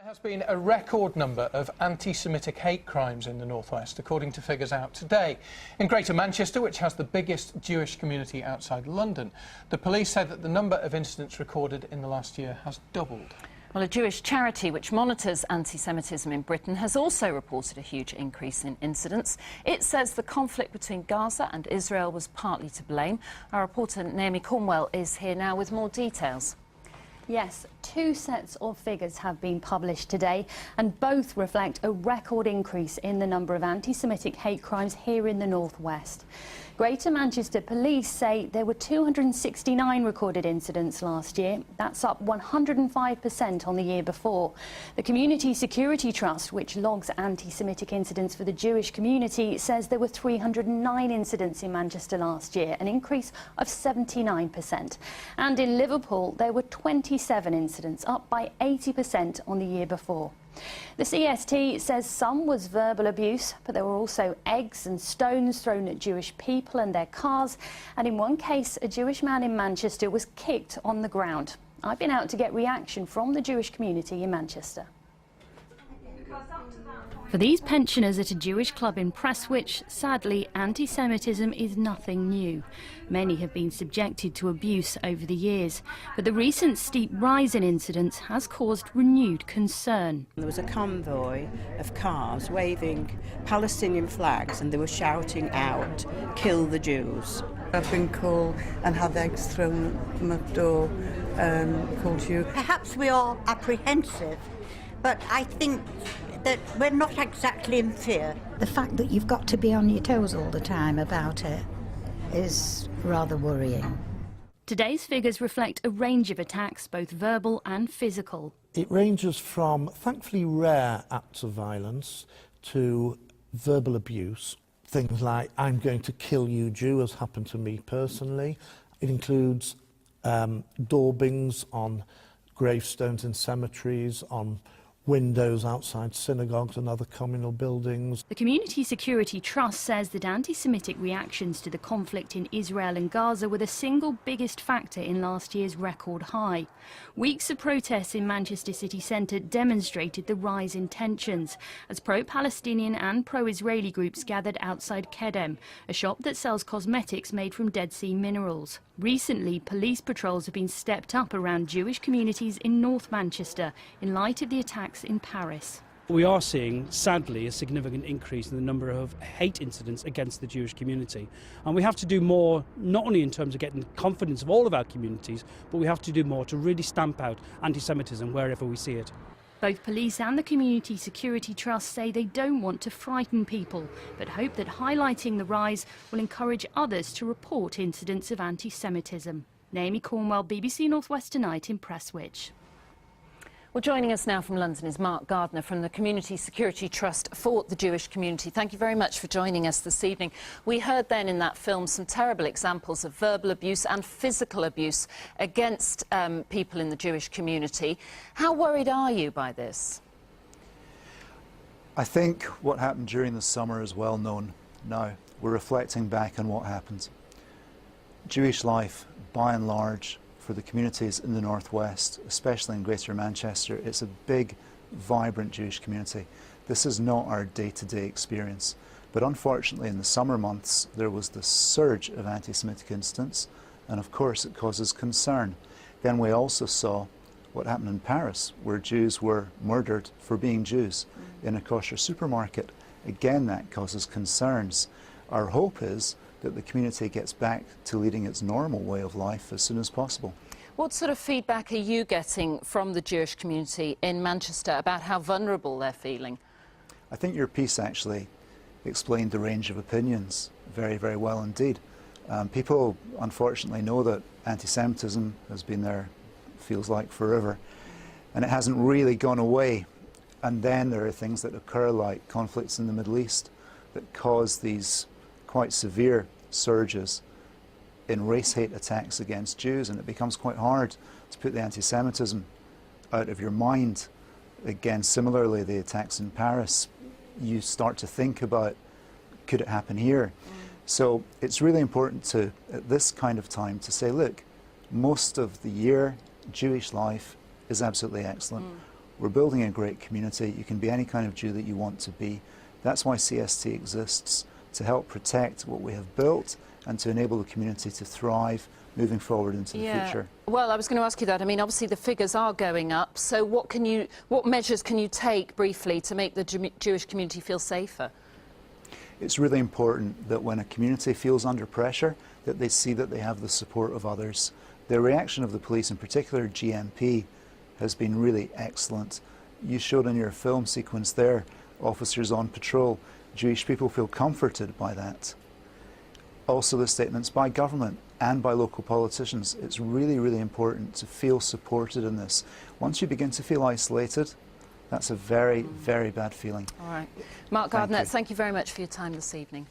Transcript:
There has been a record number of anti-Semitic hate crimes in the northwest, according to figures out today. In Greater Manchester, which has the biggest Jewish community outside London, the police said that the number of incidents recorded in the last year has doubled. Well, a Jewish charity which monitors anti-Semitism in Britain has also reported a huge increase in incidents. It says the conflict between Gaza and Israel was partly to blame. Our reporter Naomi Cornwell is here now with more details. Yes, two sets of figures have been published today, and both reflect a record increase in the number of anti-Semitic hate crimes here in the northwest. Greater Manchester Police say there were 269 recorded incidents last year. That's up 105% on the year before. The Community Security Trust, which logs anti-Semitic incidents for the Jewish community, says there were 309 incidents in Manchester last year, an increase of 79%. And in Liverpool, there were 27 incidents, up by 80% on the year before. The CST says some was verbal abuse, but there were also eggs and stones thrown at Jewish people and their cars. And in one case, a Jewish man in Manchester was kicked on the ground. I've been out to get reaction from the Jewish community in Manchester. For these pensioners at a Jewish club in Prestwich, sadly, anti-Semitism is nothing new. Many have been subjected to abuse over the years, but the recent steep rise in incidents has caused renewed concern. There was a convoy of cars waving Palestinian flags and they were shouting out, "Kill the Jews." I've been called and had eggs thrown at my door, called Jew. Perhaps we are apprehensive, but I think that we're not exactly in fear. The fact that you've got to be on your toes all the time about it is rather worrying. Today's figures reflect a range of attacks, both verbal and physical. It ranges from thankfully rare acts of violence to verbal abuse. Things like, "I'm going to kill you, Jew," has happened to me personally. It includes daubings on gravestones in cemeteries, on windows outside synagogues and other communal buildings. The Community Security Trust says that anti-Semitic reactions to the conflict in Israel and Gaza were the single biggest factor in last year's record high. Weeks of protests in Manchester city centre demonstrated the rise in tensions as pro-Palestinian and pro-Israeli groups gathered outside Kedem, a shop that sells cosmetics made from Dead Sea minerals. Recently, police patrols have been stepped up around Jewish communities in North Manchester in light of the attacks in Paris. We are seeing, sadly, a significant increase in the number of hate incidents against the Jewish community. And we have to do more, not only in terms of getting the confidence of all of our communities, but we have to do more to really stamp out anti-Semitism wherever we see it. Both police and the Community Security Trust say they don't want to frighten people, but hope that highlighting the rise will encourage others to report incidents of anti-Semitism. Naomi Cornwell, BBC North West Tonight in Prestwich. Well, joining us now from London is Mark Gardner from the Community Security Trust for the Jewish community. Thank you very much for joining us this evening. We heard then in that film some terrible examples of verbal abuse and physical abuse against people in the Jewish community. How worried are you by this? I think what happened during the summer is well known now. We're reflecting back on what happened. Jewish life, by and large, for the communities in the northwest, especially in Greater Manchester, it's a big, vibrant Jewish community. This is not our day-to-day experience. But unfortunately, in the summer months, there was this surge of anti-Semitic incidents, and of course it causes concern. Then we also saw what happened in Paris, where Jews were murdered for being Jews in a kosher supermarket. Again, that causes concerns. Our hope is that the community gets back to leading its normal way of life as soon as possible. What sort of feedback are you getting from the Jewish community in Manchester about how vulnerable they're feeling? I think your piece actually explained the range of opinions very, very well indeed. People unfortunately know that anti-Semitism has been there, feels like forever, and it hasn't really gone away. And then there are things that occur like conflicts in the Middle East that cause these quite severe surges in race hate attacks against Jews, and it becomes quite hard to put the anti-Semitism out of your mind. Again, similarly, the attacks in Paris, you start to think about, could it happen here? So it's really important to, at this kind of time, to say, look, most of the year, Jewish life is absolutely excellent. We're building a great community. You can be any kind of Jew that you want to be. That's why CST exists, to help protect what we have built and to enable the community to thrive moving forward into the future. Well, I was going to ask you that. I mean, obviously the figures are going up. So what measures can you take briefly to make the Jewish community feel safer? It's really important that when a community feels under pressure, that they see that they have the support of others. The reaction of the police, in particular GMP, has been really excellent. You showed in your film sequence there, officers on patrol. Jewish people feel comforted by that. Also the statements by government and by local politicians. It's really, really important to feel supported in this. Once you begin to feel isolated, that's a very, very bad feeling. All right. Mark Gardner, thank you very much for your time this evening.